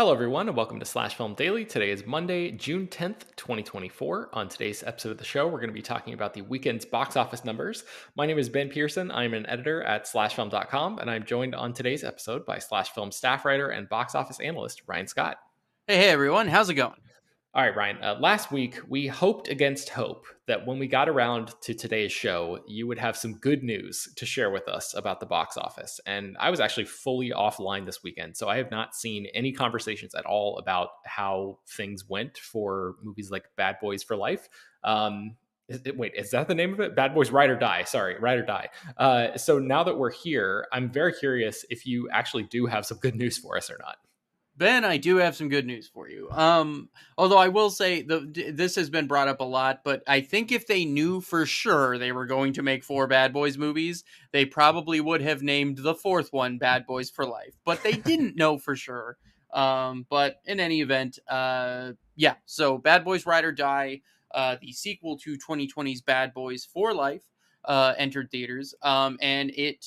Hello, everyone, and welcome to Slash Film Daily. Today is Monday, June 10th, 2024. On today's episode of the show, we're going to be talking about the weekend's box office numbers. My name is Ben Pearson. I'm an editor at slashfilm.com, and I'm joined on today's episode by Slash Film staff writer and box office analyst Ryan Scott. Hey, everyone. How's it going? All right, Ryan. Last week, we hoped against hope that when we got around to today's show, you would have some good news to share with us about the box office. And I was actually fully offline this weekend, so I have not seen any conversations at all about how things went for movies like Bad Boys for Life. Wait, is that the name of it? Bad Boys Ride or Die. Sorry, Ride or Die. So now that we're here, I'm very curious if you actually do have some good news for us or not. Ben, I do have some good news for you. Although I will say this has been brought up a lot, but I think if they knew for sure they were going to make 4 Bad Boys movies, they probably would have named the fourth one Bad Boys for Life. But they didn't know for sure. But in any event, yeah. So Bad Boys Ride or Die, the sequel to 2020's Bad Boys for Life, entered theaters, and it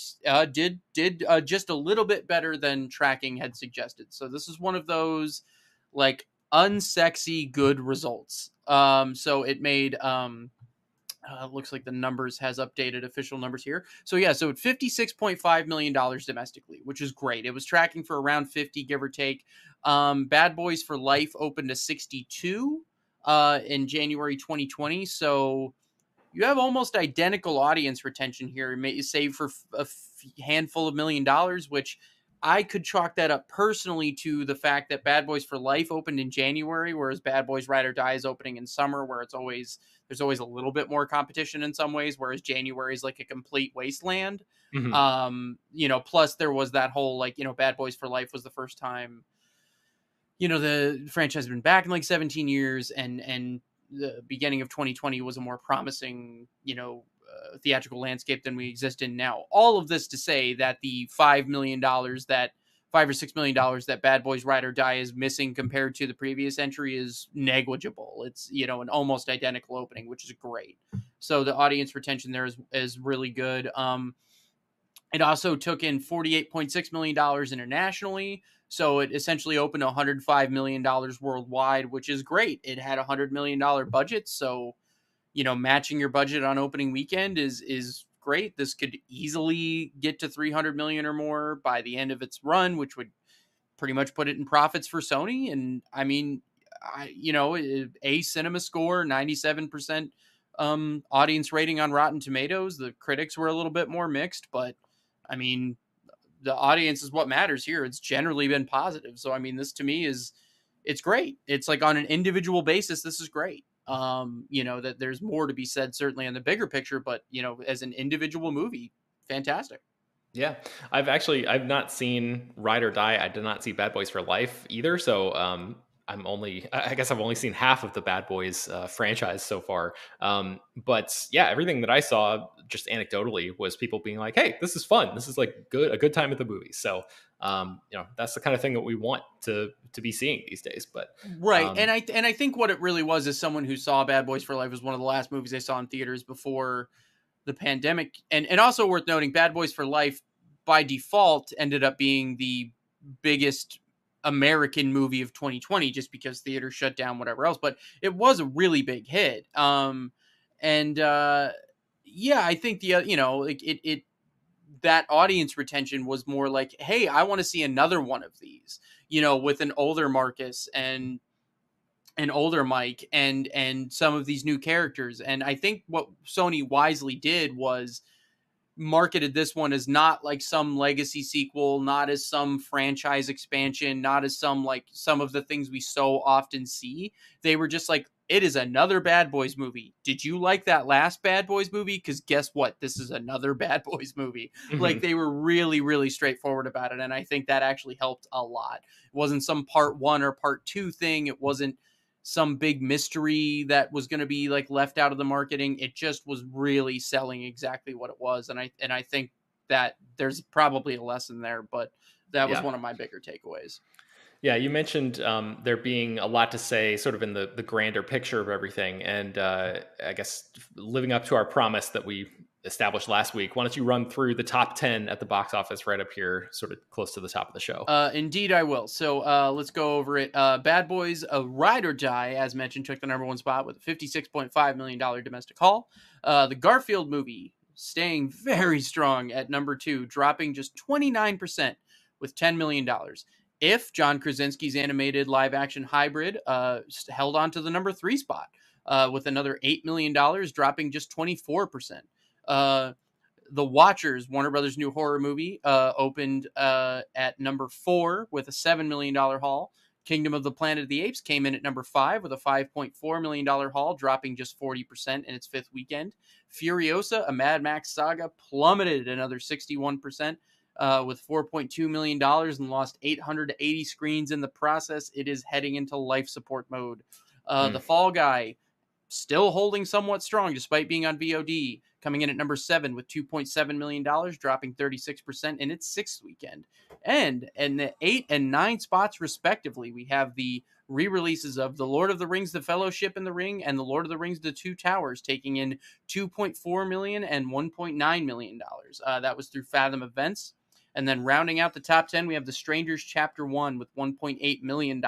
did just a little bit better than tracking had suggested. So this is one of those like unsexy good results. So it made looks like the numbers has updated official numbers here. So yeah, so $56.5 million domestically, which is great. It was tracking for around 50, give or take. Bad Boys for Life opened to 62 in January 2020. So you have almost identical audience retention here, save for a handful of $1 million, which I could chalk that up personally to the fact that Bad Boys for Life opened in January, whereas Bad Boys Ride or Die is opening in summer, where there's always a little bit more competition in some ways, whereas January is like a complete wasteland. Mhm. Plus there was that whole Bad Boys for Life was the first time the franchise has been back in like 17 years, and the beginning of 2020 was a more promising, theatrical landscape than we exist in now. All of this to say that the $5 or $6 million that Bad Boys Ride or Die is missing compared to the previous entry is negligible. It's, an almost identical opening, which is great. So the audience retention there is really good. It also took in $48.6 million internationally. So it essentially opened to $105 million worldwide, which is great. It had a $100 million budget. So, matching your budget on opening weekend is great. This could easily get to 300 million or more by the end of its run, which would pretty much put it in profits for Sony. And I mean, a cinema score, 97% audience rating on Rotten Tomatoes. The critics were a little bit more mixed, but I mean, the audience is what matters here. It's generally been positive. So, I mean, this to me it's great. It's like on an individual basis, this is great. That there's more to be said, certainly on the bigger picture, but, as an individual movie, fantastic. Yeah, I've not seen Ride or Die. I did not see Bad Boys for Life either. So I guess I've only seen half of the Bad Boys franchise so far. But yeah, everything that I saw just anecdotally was people being like, "Hey, this is fun. This is like a good time at the movies." So that's the kind of thing that we want to be seeing these days. But Right. um, And I think what it really was is someone who saw Bad Boys for Life was one of the last movies they saw in theaters before the pandemic. And also worth noting, Bad Boys for Life by default ended up being the biggest American movie of 2020 just because theaters shut down, whatever else. But it was a really big hit. And yeah, I think that audience retention was more like, hey, I want to see another one of these, with an older Marcus and an older Mike and some of these new characters. And I think what Sony wisely did was marketed this one as not like some legacy sequel, not as some franchise expansion, not as some of the things we so often see. They were just like, it is another Bad Boys movie. Did you like that last Bad Boys movie? Because guess what? This is another Bad Boys movie. Like, mhm. they were really, really straightforward about it. And I think that actually helped a lot. It wasn't some part one or part two thing. It wasn't some big mystery that was going to be like left out of the marketing. It just was really selling exactly what it was. And I think that there's probably a lesson there, but that was Yeah. one of my bigger takeaways. Yeah, you mentioned there being a lot to say, sort of in the grander picture of everything, and I guess living up to our promise that we established last week. Why don't you run through the top 10 at the box office right up here, sort of close to the top of the show? Indeed, I will. So let's go over it. Bad Boys, a Ride or Die, as mentioned, took the number one spot with a $56.5 million domestic haul. The Garfield movie staying very strong at number two, dropping just 29% with $10 million. If John Krasinski's animated live action hybrid held on to the number three spot with another $8 million, dropping just 24%. The Watchers, Warner Brothers' new horror movie, opened at number 4 with a $7 million haul. Kingdom of the Planet of the Apes came in at number 5 with a $5.4 million haul, dropping just 40% in its fifth weekend. Furiosa, a Mad Max saga, plummeted another 61% with $4.2 million and lost 880 screens in the process. It is heading into life support mode. The Fall Guy, still holding somewhat strong despite being on VOD, coming in at number 7 with $2.7 million, dropping 36% in its sixth weekend. And in the 8 and 9 spots, respectively, we have the re-releases of The Lord of the Rings, The Fellowship in the Ring, and The Lord of the Rings, The Two Towers, taking in $2.4 million and $1.9 million. That was through Fathom Events. And then rounding out the top 10, we have The Strangers Chapter 1 with $1.8 million,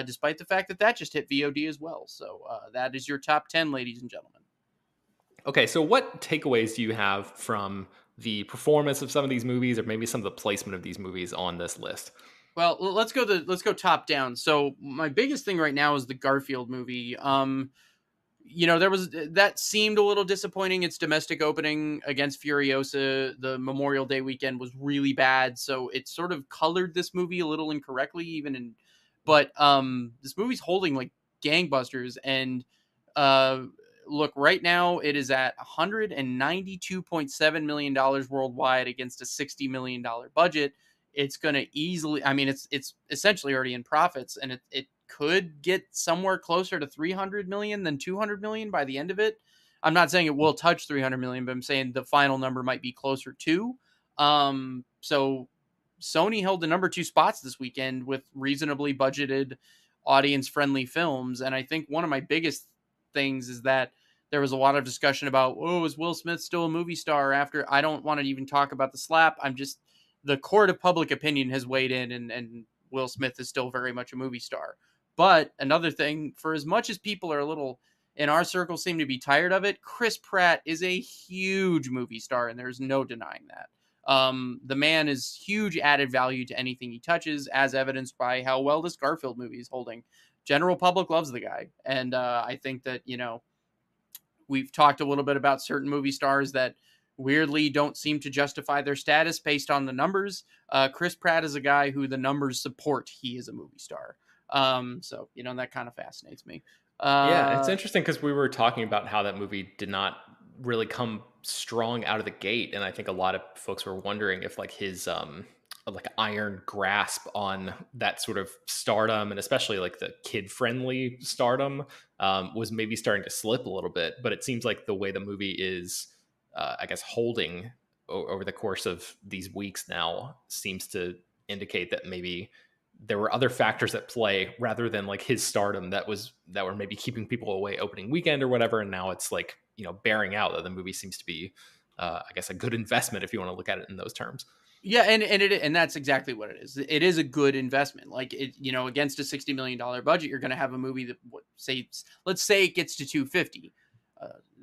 despite the fact that just hit VOD as well. So that is your top 10, ladies and gentlemen. Okay, so what takeaways do you have from the performance of some of these movies, or maybe some of the placement of these movies on this list? Well, let's go top down. So my biggest thing right now is the Garfield movie. There was that seemed a little disappointing. Its domestic opening against Furiosa, the Memorial Day weekend, was really bad, so it sort of colored this movie a little incorrectly, but this movie's holding like gangbusters. And look, right now it is at $192.7 million worldwide against a $60 million budget. It's going to easily, I mean, it's essentially already in profits, and it could get somewhere closer to 300 million than 200 million by the end of it. I'm not saying it will touch 300 million, but I'm saying the final number might be closer to. So Sony held the number 2 spots this weekend with reasonably budgeted, audience-friendly films. And I think one of my biggest things is that there was a lot of discussion about, oh, is Will Smith still a movie star after? I don't want to even talk about the slap. The court of public opinion has weighed in, and Will Smith is still very much a movie star. But another thing, for as much as people are a little, in our circle, seem to be tired of it, Chris Pratt is a huge movie star, and there's no denying that. The man is huge added value to anything he touches, as evidenced by how well this Garfield movie is holding. General public loves the guy. And I think that, we've talked a little bit about certain movie stars that weirdly don't seem to justify their status based on the numbers. Chris Pratt is a guy who the numbers support he is a movie star. So, that kind of fascinates me. Yeah, it's interesting because we were talking about how that movie did not really come strong out of the gate, and I think a lot of folks were wondering if like his like iron grasp on that sort of stardom, and especially like the kid-friendly stardom, was maybe starting to slip a little bit. But it seems like the way the movie is, I guess, holding over the course of these weeks now seems to indicate that maybe there were other factors at play rather than like his stardom that were maybe keeping people away opening weekend or whatever. And now it's like, bearing out that the movie seems to be, I guess, a good investment if you want to look at it in those terms. Yeah, and that's exactly what it is. It is a good investment. Like against a $60 million budget, you're going to have a movie that let's say it gets to 250.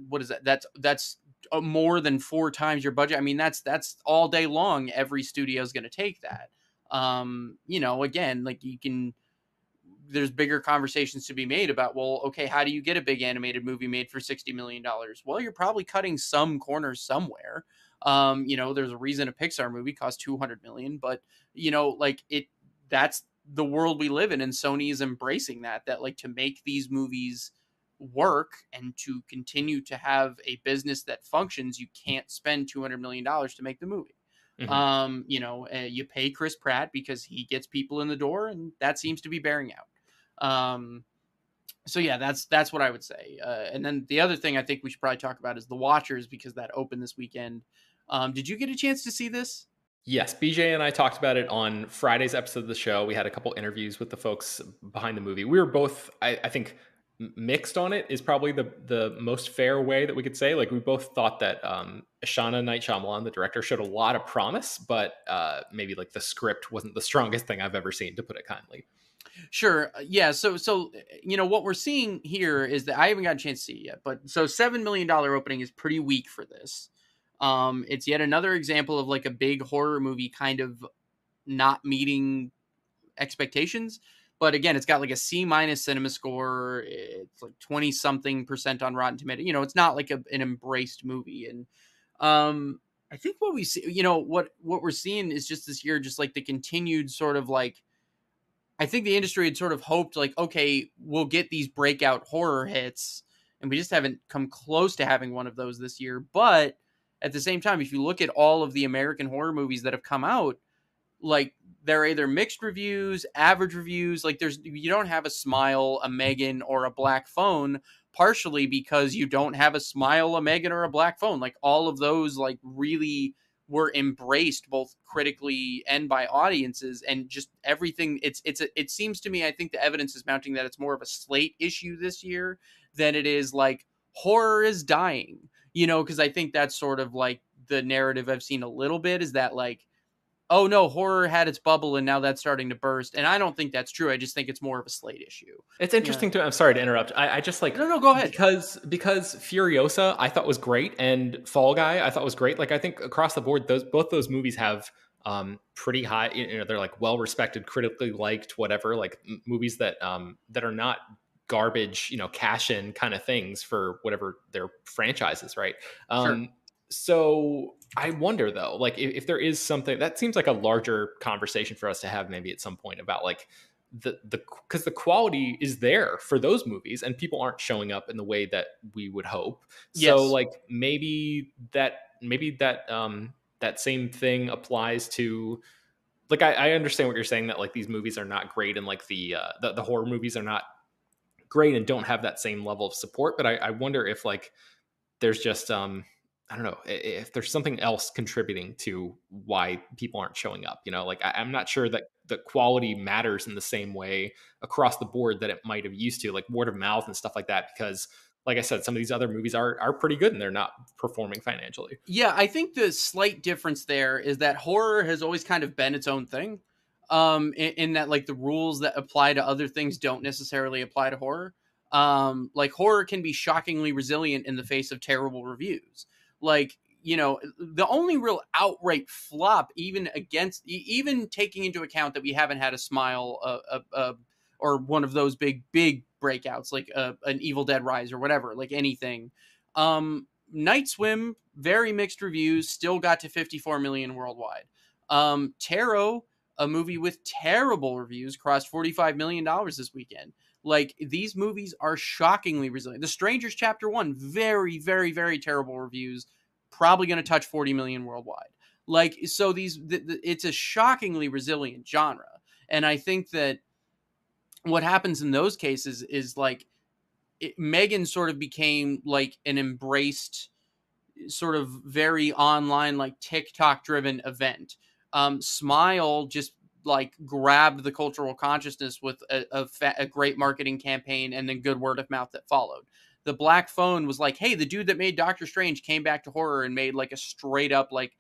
What is that? That's more than 4 times your budget. I mean, that's all day long. Every studio is going to take that. Again, like there's bigger conversations to be made about, well, okay, how do you get a big animated movie made for $60 million? Well, you're probably cutting some corners somewhere. There's a reason a Pixar movie costs 200 million, but that's the world we live in. And Sony is embracing that like to make these movies work and to continue to have a business that functions, you can't spend $200 million to make the movie. Mm-hmm. You pay Chris Pratt because he gets people in the door, and that seems to be bearing out. So yeah, that's what I would say. And then the other thing I think we should probably talk about is The Watchers, because that opened this weekend. Did you get a chance to see this? Yes, BJ and I talked about it on Friday's episode of the show. We had a couple interviews with the folks behind the movie. We were both, I think, mixed on it is probably the most fair way that we could say. Like, we both thought that Shauna Night Shyamalan, the director, showed a lot of promise, but maybe like the script wasn't the strongest thing I've ever seen, to put it kindly. Sure. Yeah. So what we're seeing here is that I haven't got a chance to see it yet, but so $7 million opening is pretty weak for this. It's yet another example of like a big horror movie kind of not meeting expectations. But again, it's got like a C- cinema score. It's like 20 something percent on Rotten Tomato. It's not like an embraced movie. And I think what we see, what we're seeing is just this year, just like the continued sort of like, I think the industry had sort of hoped like, okay, we'll get these breakout horror hits, and we just haven't come close to having one of those this year. But at the same time, if you look at all of the American horror movies that have come out, like they're either mixed reviews, average reviews. Like you don't have a Smile, a Megan, or a Black Phone, partially because you don't have a Smile, a Megan, or a Black Phone. Like all of those, like really were embraced both critically and by audiences, and just everything. It seems to me, I think the evidence is mounting that it's more of a slate issue this year than it is like horror is dying. Because I think that's sort of like the narrative I've seen a little bit is that like, oh no, horror had its bubble and now that's starting to burst. And I don't think that's true. I just think it's more of a slate issue. It's Yeah. interesting to. I'm sorry to interrupt. I just like No, go ahead. because Furiosa I thought was great, and Fall Guy I thought was great. Like, I think across the board, both those movies have pretty high. They're like well respected, critically liked, whatever. Like movies that that are not garbage, cash in kind of things for whatever their franchises, right? Sure. So I wonder though, like if there is something that seems like a larger conversation for us to have maybe at some point about like the because the quality is there for those movies and people aren't showing up in the way that we would hope. So Yes. like maybe that that same thing applies to, like, I understand what you're saying, that like these movies are not great and like the horror movies are not great and don't have that same level of support. But I wonder if like there's just I don't know if there's something else contributing to why people aren't showing up. Like I'm not sure that the quality matters in the same way across the board that it might have used to, like word of mouth and stuff like that. Because, like I said, some of these other movies are pretty good and they're not performing financially. Yeah, I think the slight difference there is that horror has always kind of been its own thing. In that like the rules that apply to other things don't necessarily apply to horror. Like horror can be shockingly resilient in the face of terrible reviews. Like, the only real outright flop, even even taking into account that we haven't had a Smile, or one of those big breakouts like an Evil Dead Rise or whatever, like anything. Night Swim, very mixed reviews, still got to 54 million worldwide. Tarot, a movie with terrible reviews, crossed $45 million this weekend. Like, these movies are shockingly resilient. The Strangers Chapter 1, very, very, very terrible reviews, probably going to touch 40 million worldwide. Like, so it's a shockingly resilient genre. And I think that what happens in those cases is like, Megan sort of became like an embraced sort of very online, like TikTok driven event. Smile just like grabbed the cultural consciousness with a great marketing campaign and then good word of mouth that followed. The Black Phone was like, hey, the dude that made Doctor Strange came back to horror and made like a straight up like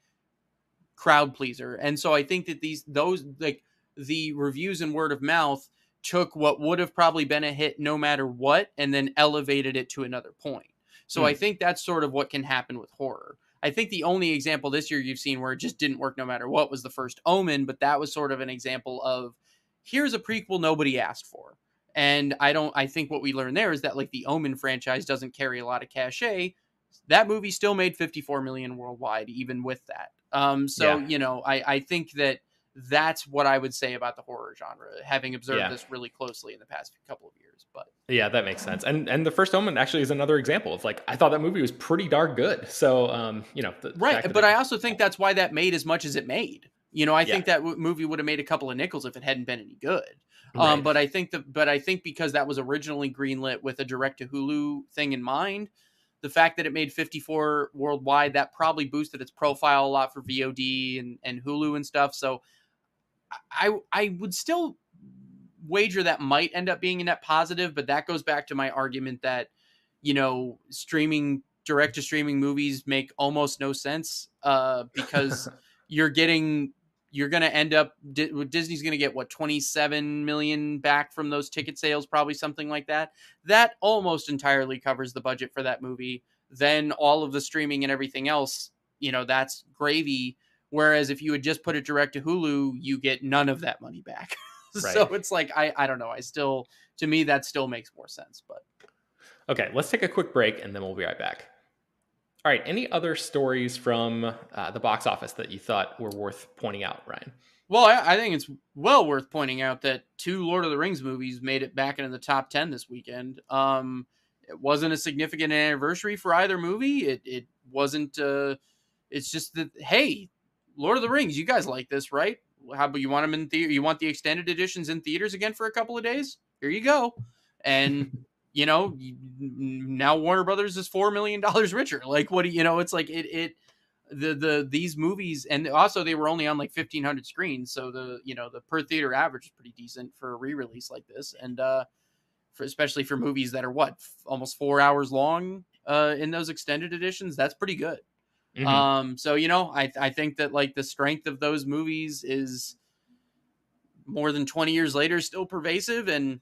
crowd pleaser. And so I think that those like the reviews and word of mouth took what would have probably been a hit no matter what and then elevated it to another point. So I Hmm. think that's sort of what can happen with horror. I think the only example this year you've seen where it just didn't work no matter what was The First Omen, but that was sort of an example of here's a prequel nobody asked for. And I think what we learned there is that like the Omen franchise doesn't carry a lot of cachet. That movie still made 54 million worldwide even with that. So Yeah. I think that that's what I would say about the horror genre, having observed Yeah. this really closely in the past couple of years. But Yeah, that makes sense. And The First Omen actually is another example of like I thought that movie was pretty darn good. So the fact right, that but it, I also think that's why that made as much as it made. I yeah, think that movie would have made a couple of nickels if it hadn't been any good. right. But I think because that was originally greenlit with a direct to Hulu thing in mind, the fact that it made 54 worldwide, that probably boosted its profile a lot for VOD and Hulu and stuff. So I would still wager that might end up being a net positive, but that goes back to my argument that, streaming, direct to streaming movies make almost no sense, because you're going to end up, Disney's going to get what, 27 million back from those ticket sales, probably something like that. That almost entirely covers the budget for that movie. Then all of the streaming and everything else, that's gravy. Whereas if you would just put it direct to Hulu, you get none of that money back. Right. So it's like, I don't know. To me, that still makes more sense. But okay, let's take a quick break and then we'll be right back. All right, any other stories from the box office that you thought were worth pointing out, Ryan? Well, I think it's well worth pointing out that 2 Lord of the Rings movies made it back into the top 10 this weekend. It wasn't a significant anniversary for either movie. It wasn't. It's just that, hey, Lord of the Rings, you guys like this, right? How about you want them in theater? You want the extended editions in theaters again for a couple of days? Here you go. And now Warner Brothers is $4 million richer. Like, what do it's like these movies, and also they were only on like 1,500 screens, so the per theater average is pretty decent for a re-release like this, and especially for movies that are almost 4 hours long in those extended editions, that's pretty good. Mm-hmm. So I think that like the strength of those movies is more than 20 years later still pervasive, and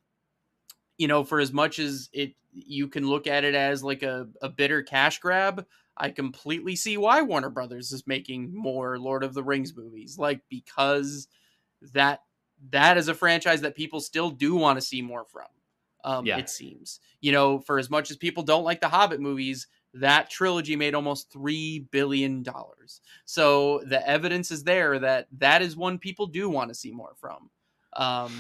for as much as you can look at it as like a bitter cash grab, I completely see why Warner Brothers is making more Lord of the Rings movies, like, because that is a franchise that people still do want to see more from. It seems, for as much as people don't like the Hobbit movies, that trilogy made almost $3 billion. So the evidence is there that is one people do want to see more from.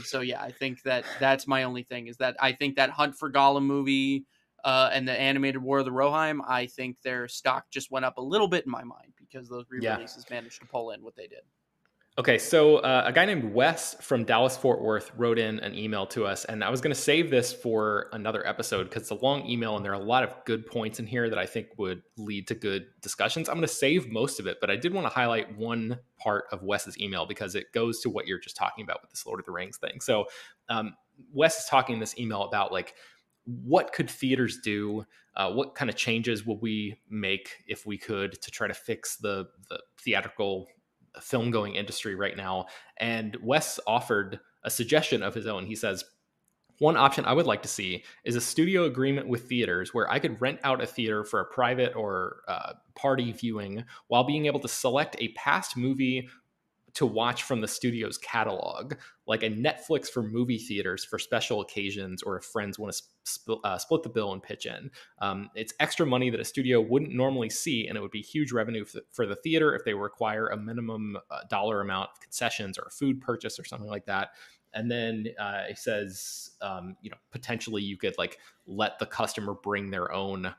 So yeah, I think that's my only thing, is that I think that Hunt for Gollum movie and the animated War of the Rohirrim, I think their stock just went up a little bit in my mind because those re-releases managed to pull in what they did. Okay, so a guy named Wes from Dallas-Fort Worth wrote in an email to us, and I was going to save this for another episode because it's a long email and there are a lot of good points in here that I think would lead to good discussions. I'm going to save most of it, but I did want to highlight one part of Wes's email because it goes to what you're just talking about with this Lord of the Rings thing. So Wes is talking in this email about like, what could theaters do? What kind of changes will we make if we could to try to fix the theatrical film going industry right now? And Wes offered a suggestion of his own. He says, one option I would like to see is a studio agreement with theaters where I could rent out a theater for a private or party viewing while being able to select a past movie to watch from the studio's catalog, like a Netflix for movie theaters for special occasions, or if friends want to split the bill and pitch in. It's extra money that a studio wouldn't normally see, and it would be huge revenue for the theater if they require a minimum dollar amount of concessions or a food purchase or something like that. And then he says, potentially you could like let the customer bring their own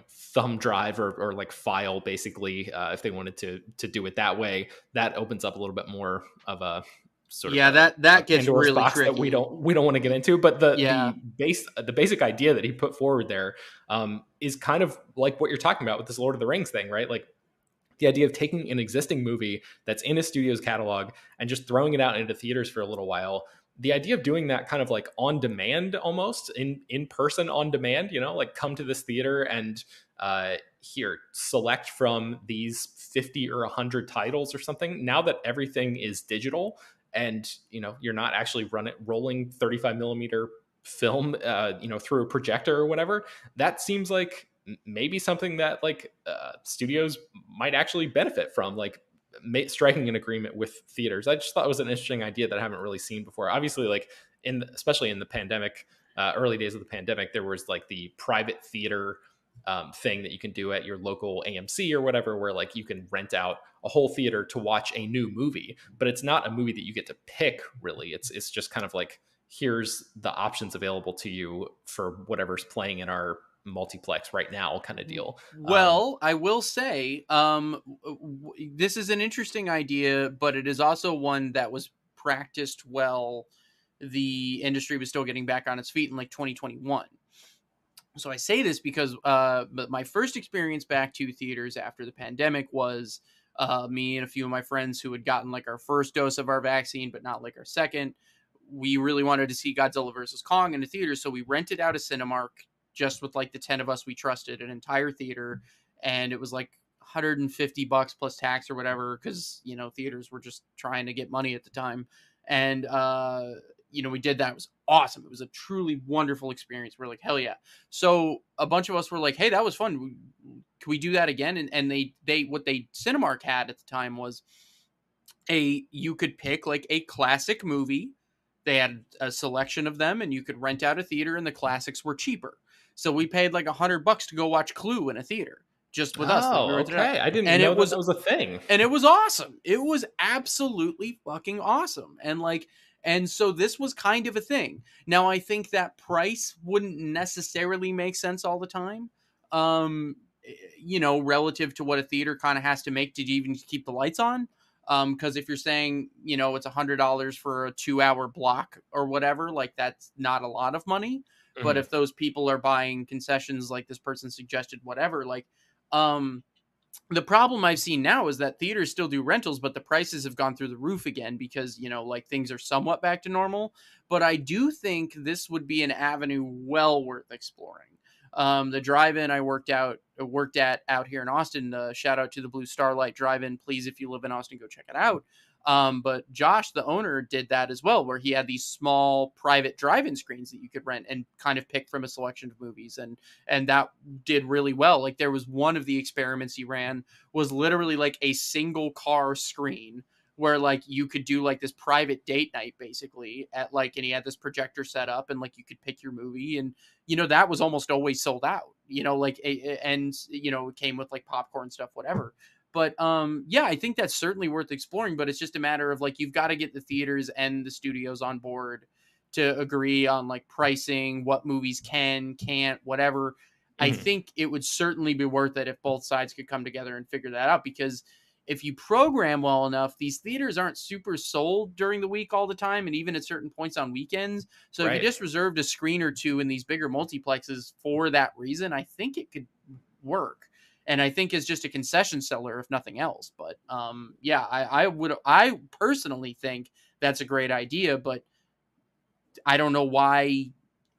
thumb drive or like file, basically, if they wanted to do it that way. That opens up a little bit more of a sort of that gets Pandora's really box tricky. that we don't want to get into. But the basic idea that he put forward there is kind of like what you're talking about with this Lord of the Rings thing, right? Like the idea of taking an existing movie that's in a studio's catalog and just throwing it out into theaters for a little while. The idea of doing that kind of like on demand, almost in person on demand, like come to this theater and here, select from these 50 or 100 titles or something. Now that everything is digital and, you're not actually rolling 35 millimeter film, through a projector or whatever, that seems like maybe something that like studios might actually benefit from, like striking an agreement with theaters. I just thought it was an interesting idea that I haven't really seen before. Obviously, like especially in the pandemic, early days of the pandemic, there was like the private theater thing that you can do at your local AMC or whatever, where like you can rent out a whole theater to watch a new movie, but it's not a movie that you get to pick really. It's just kind of like, here's the options available to you for whatever's playing in our multiplex right now kind of deal. Well, I will say this is an interesting idea, but it is also one that was practiced well. The industry was still getting back on its feet in like 2021. So I say this because but my first experience back to theaters after the pandemic was me and a few of my friends who had gotten like our first dose of our vaccine, but not like our second. we really wanted to see Godzilla versus Kong in the theater, so we rented out a Cinemark just with like the 10 of us we trusted, an entire theater, and it was like $150 plus tax or whatever, because theaters were just trying to get money at the time. And we did that. It was awesome. It was a truly wonderful experience. We're like, hell yeah. So a bunch of us were like, hey, that was fun. Can we do that again? And they what they Cinemark had at the time was you could pick like a classic movie. They had a selection of them, and you could rent out a theater, and the classics were cheaper. So we paid like $100 to go watch Clue in a theater, just with us. Like, we Oh, rented it out. okay. I didn't And know that was a thing. and it was awesome. It was absolutely fucking awesome. And so this was kind of a thing. Now I think that price wouldn't necessarily make sense all the time. Relative to what a theater kind of has to make to even keep the lights on. Because if you're saying, it's $100 for a 2-hour block or whatever, like that's not a lot of money. But Mhm. if those people are buying concessions like this person suggested, whatever, like, the problem I've seen now is that theaters still do rentals, but the prices have gone through the roof again because, like things are somewhat back to normal. But I do think this would be an avenue well worth exploring. The drive-in I worked at out here in Austin, shout out to the Blue Starlight Drive-In. Please, if you live in Austin, go check it out. But Josh, the owner, did that as well, where he had these small private drive-in screens that you could rent and kind of pick from a selection of movies. And that did really well. Like there was one of the experiments he ran was literally like a single car screen where like you could do like this private date night basically at like, and he had this projector set up and like you could pick your movie, and that was almost always sold out, like and it came with like popcorn stuff, whatever. But yeah, I think that's certainly worth exploring, but it's just a matter of like you've got to get the theaters and the studios on board to agree on like pricing, what movies can't, whatever. I Mhm. think it would certainly be worth it if both sides could come together and figure that out, because if you program well enough, these theaters aren't super sold during the week all the time, and even at certain points on weekends. So if you Right. just reserved a screen or two in these bigger multiplexes for that reason, I think it could work. And I think it's just a concession seller, if nothing else. But yeah, I personally think that's a great idea, but I don't know why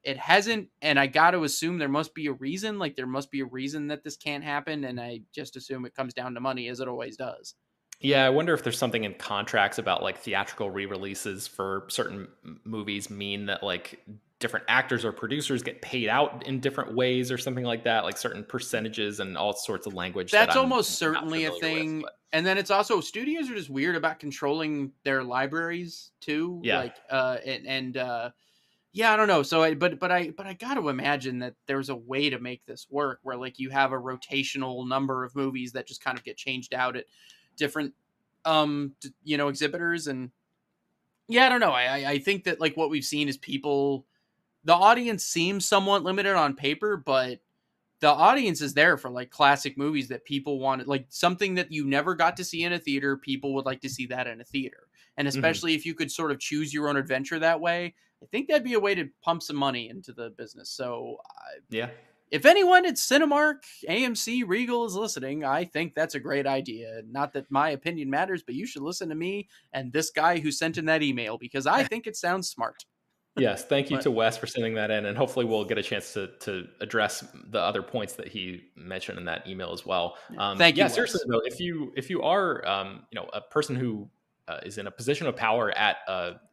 it hasn't. And I got to assume there must be a reason. Like there must be a reason that this can't happen. And I just assume it comes down to money, as it always does. Yeah, I wonder if there's something in contracts about like theatrical re-releases for certain movies mean that like different actors or producers get paid out in different ways or something like that, like certain percentages and all sorts of language that That's I'm almost not certainly a familiar with. thing. But And then it's also studios are just weird about controlling their libraries too. yeah. Like yeah, I don't know. So but I got to imagine that there's a way to make this work where like you have a rotational number of movies that just kind of get changed out at different exhibitors. And yeah, I don't know. I think that like what we've seen is the audience seems somewhat limited on paper, but the audience is there for like classic movies that people wanted, like something that you never got to see in a theater. People would like to see that in a theater. And Mhm. especially if you could sort of choose your own adventure that way, I think that'd be a way to pump some money into the business. So Yeah. if anyone at Cinemark, AMC, Regal is listening, I think that's a great idea. Not that my opinion matters, but you should listen to me and this guy who sent in that email, because I think it sounds smart. Yes, thank you But to Wes for sending that in, and hopefully we'll get a chance to address the other points that he mentioned in that email as well. yeah, thank Yeah, you, seriously Wes. though, if you are a person who is in a position of power at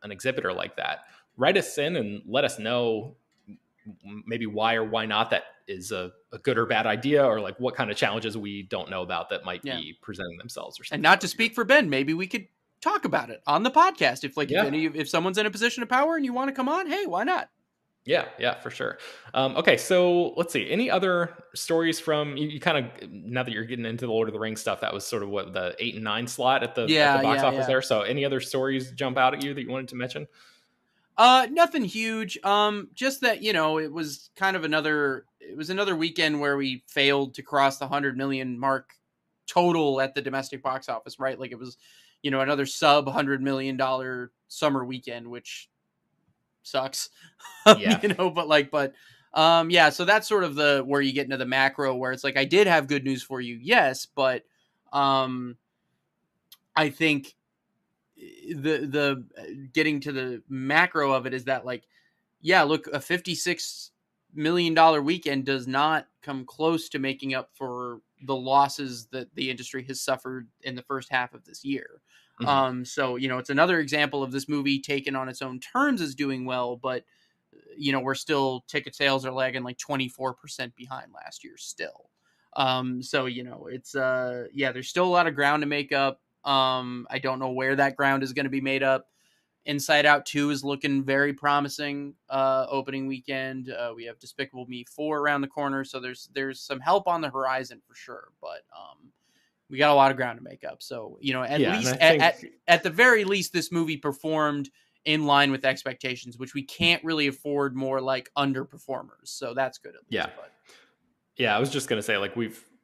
an exhibitor like that, write us in and let us know maybe why or why not that is a good or bad idea, or like what kind of challenges we don't know about that might Yeah. be presenting themselves or And something. That not to would be really speak for Ben, maybe we could talk about it on the podcast. yeah. If someone's in a position of power and you want to come on, hey, why not? Yeah, yeah, for sure. Okay, so let's see. Any other stories from you kind of now that you're getting into the Lord of the Rings stuff? That was sort of what the 8 and 9 slot at the Yeah, box yeah, office yeah. there. So, any other stories jump out at you that you wanted to mention? Nothing huge. Just that, it was another weekend where we failed to cross the 100 million mark total at the domestic box office, right? Like it was, another sub $100 million summer weekend, which sucks. Yeah, Yeah, so that's sort of the where you get into the macro where it's like I did have good news for you, yes, but I think the getting to the macro of it is that, like, yeah, look, a $56 million weekend does not come close to making up for the losses that the industry has suffered in the first half of this year. Mhm. So, it's another example of this movie taken on its own terms as doing well, but we're still, ticket sales are lagging like 24% behind last year still. So, it's yeah, there's still a lot of ground to make up. I don't know where that ground is going to be made up. Inside Out 2 is looking very promising opening weekend. We have Despicable Me 4 around the corner, so there's some help on the horizon for sure, but we got a lot of ground to make up. So, at Yeah, and least I think at the very least, this movie performed in line with expectations, which we can't really afford more like underperformers. So that's good at least. yeah. But Yeah, I was just gonna say, like,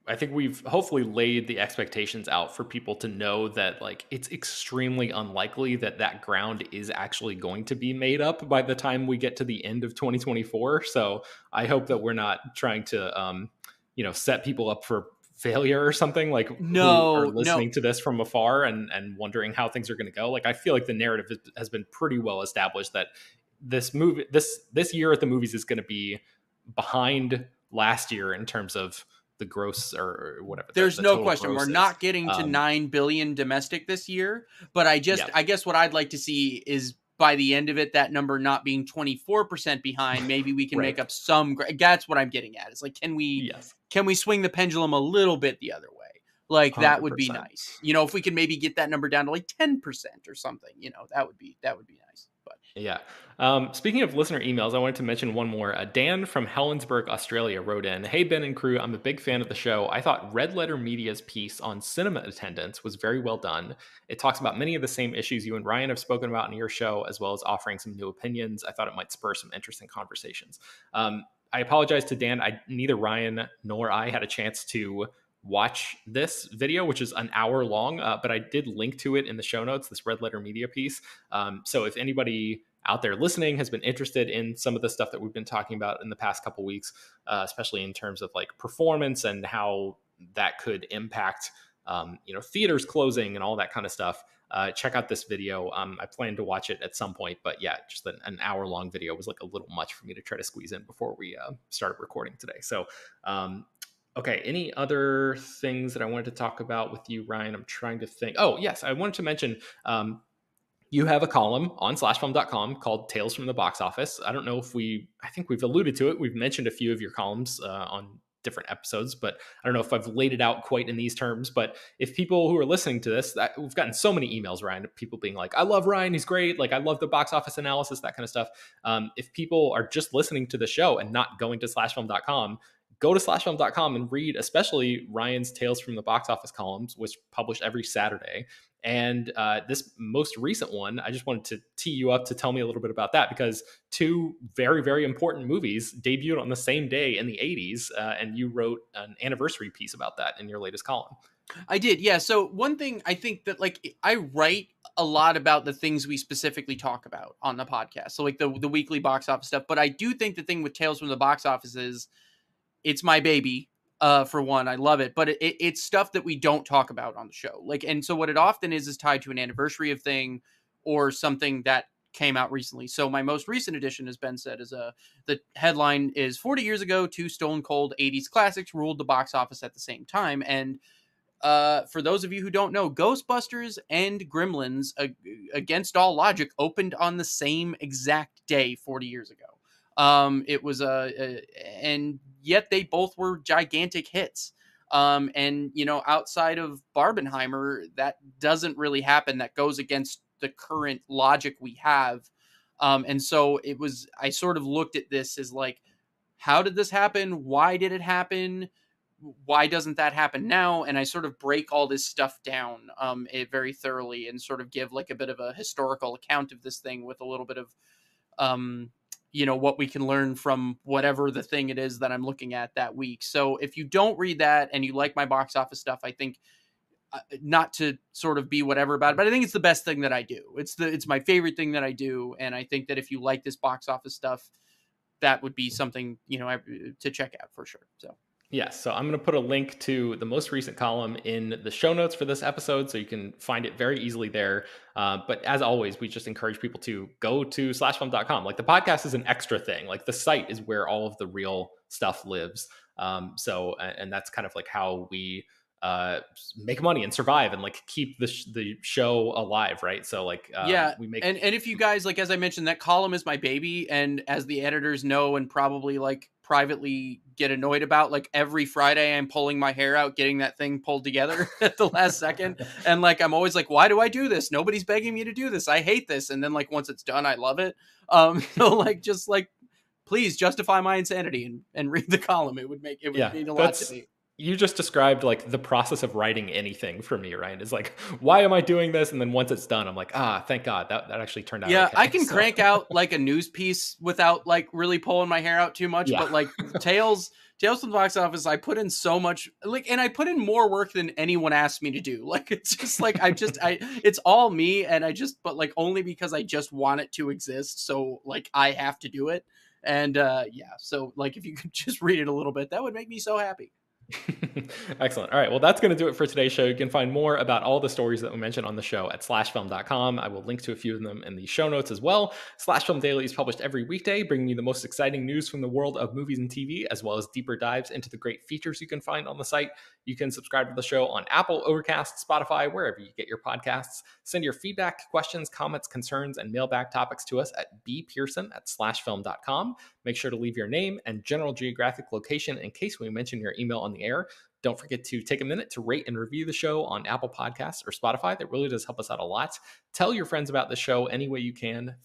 I think we've hopefully laid the expectations out for people to know that, like, it's extremely unlikely that that ground is actually going to be made up by the time we get to the end of 2024. So I hope that we're not trying to, set people up for failure or something, like, who are no, no, listening to this from afar and wondering how things are going to go. Like, I feel like the narrative has been pretty well established that this year at the movies is going to be behind last year in terms of the gross or whatever there's the no total question we're gross is. not getting to Um, 9 billion domestic this year, but yeah, I guess what I'd like to see is by the end of it, that number not being 24% behind. Maybe we can make right. up some. That's what I'm getting at. Is like, Yes, can we swing the pendulum a little bit the other way? Like, that would be 100%. nice. If we could maybe get that number down to like 10% or something, that would be nice. But Yeah. Speaking of listener emails, I wanted to mention one more. Dan from Helensburgh, Australia wrote in, "Hey, Ben and crew, I'm a big fan of the show. I thought Red Letter Media's piece on cinema attendance was very well done. It talks about many of the same issues you and Ryan have spoken about in your show, as well as offering some new opinions. I thought it might spur some interesting conversations." I apologize to Dan. Neither Ryan nor I had a chance to watch this video, which is an hour long, but I did link to it in the show notes, this Red Letter Media piece. So if anybody out there listening has been interested in some of the stuff that we've been talking about in the past couple weeks, especially in terms of like performance and how that could impact, theaters closing and all that kind of stuff, check out this video. I plan to watch it at some point, but yeah, just an hour long video was like a little much for me to try to squeeze in before we started recording today. So, okay, any other things that I wanted to talk about with you, Ryan? I'm trying to think. Oh, yes, I wanted to mention you have a column on slashfilm.com called Tales from the Box Office. I think we've alluded to it. We've mentioned a few of your columns on different episodes, but I don't know if I've laid it out quite in these terms. But if people who are listening to this, we've gotten so many emails, Ryan, people being like, I love Ryan, he's great. Like, I love the box office analysis, that kind of stuff. If people are just listening to the show and not going to slashfilm.com, go to slashfilm.com and read, especially Ryan's Tales from the Box Office columns, which publish every Saturday. And this most recent one, I just wanted to tee you up to tell me a little bit about that, because two very, very important movies debuted on the same day in the 80s. And you wrote an anniversary piece about that in your latest column. I did, yeah. So one thing I think that, like, I write a lot about the things we specifically talk about on the podcast. So like the weekly box office stuff. But I do think the thing with Tales from the Box Office is it's my baby. For one, I love it, but it's stuff that we don't talk about on the show. Like, and so what it often is tied to an anniversary of thing or something that came out recently. So my most recent edition, as Ben said, is the headline is 40 years ago, two stone cold 80s classics ruled the box office at the same time. And for those of you who don't know, Ghostbusters and Gremlins, against all logic, opened on the same exact day 40 years ago. It was and yet they both were gigantic hits. And outside of Barbenheimer, that doesn't really happen. That goes against the current logic we have. And so I sort of looked at this as like, how did this happen? Why did it happen? Why doesn't that happen now? And I sort of break all this stuff down very thoroughly and sort of give like a bit of a historical account of this thing with a little bit of what we can learn from whatever the thing it is that I'm looking at that week. So if you don't read that and you like my box office stuff, I think not to sort of be whatever about it, but I think it's the best thing that I do. It's my favorite thing that I do. And I think that if you like this box office stuff, that would be something, to check out for sure. So. Yes. So I'm going to put a link to the most recent column in the show notes for this episode, so you can find it very easily there. But as always, we just encourage people to go to slashfilm.com. Like the podcast is an extra thing. Like the site is where all of the real stuff lives. And that's kind of like how we uh, make money and survive and like keep the show alive, right? So like Yeah, we make. and if you guys, like, as I mentioned, that column is my baby, and as the editors know and probably like privately get annoyed about, like every Friday I'm pulling my hair out getting that thing pulled together at the last second, and like I'm always like, why do I do this? Nobody's begging me to do this. I hate this, and then like once it's done, I love it. So like just like please justify my insanity and read the column. It would Yeah, mean a lot to that's me. you just described like the process of writing anything for me, right? Is like, why am I doing this? And then once it's done, I'm like, thank God that actually turned out Yeah, I okay. can So crank out like a news piece without like really pulling my hair out too much, yeah. but like Tales from the Box Office, I put in so much like, and I put in more work than anyone asked me to do. Like it's just like it's all me, and but like only because I just want it to exist. So like I have to do it, and yeah. So like if you could just read it a little bit, that would make me so happy. Excellent. All right. Well, that's going to do it for today's show. You can find more about all the stories that we mentioned on the show at slashfilm.com. I will link to a few of them in the show notes as well. Slash Film Daily is published every weekday, bringing you the most exciting news from the world of movies and TV, as well as deeper dives into the great features you can find on the site. You can subscribe to the show on Apple, Overcast, Spotify, wherever you get your podcasts. Send your feedback, questions, comments, concerns, and mailbag topics to us at bpearson@slashfilm.com. Make sure to leave your name and general geographic location in case we mention your email on the air. Don't forget to take a minute to rate and review the show on Apple Podcasts or Spotify. That really does help us out a lot. Tell your friends about the show any way you can.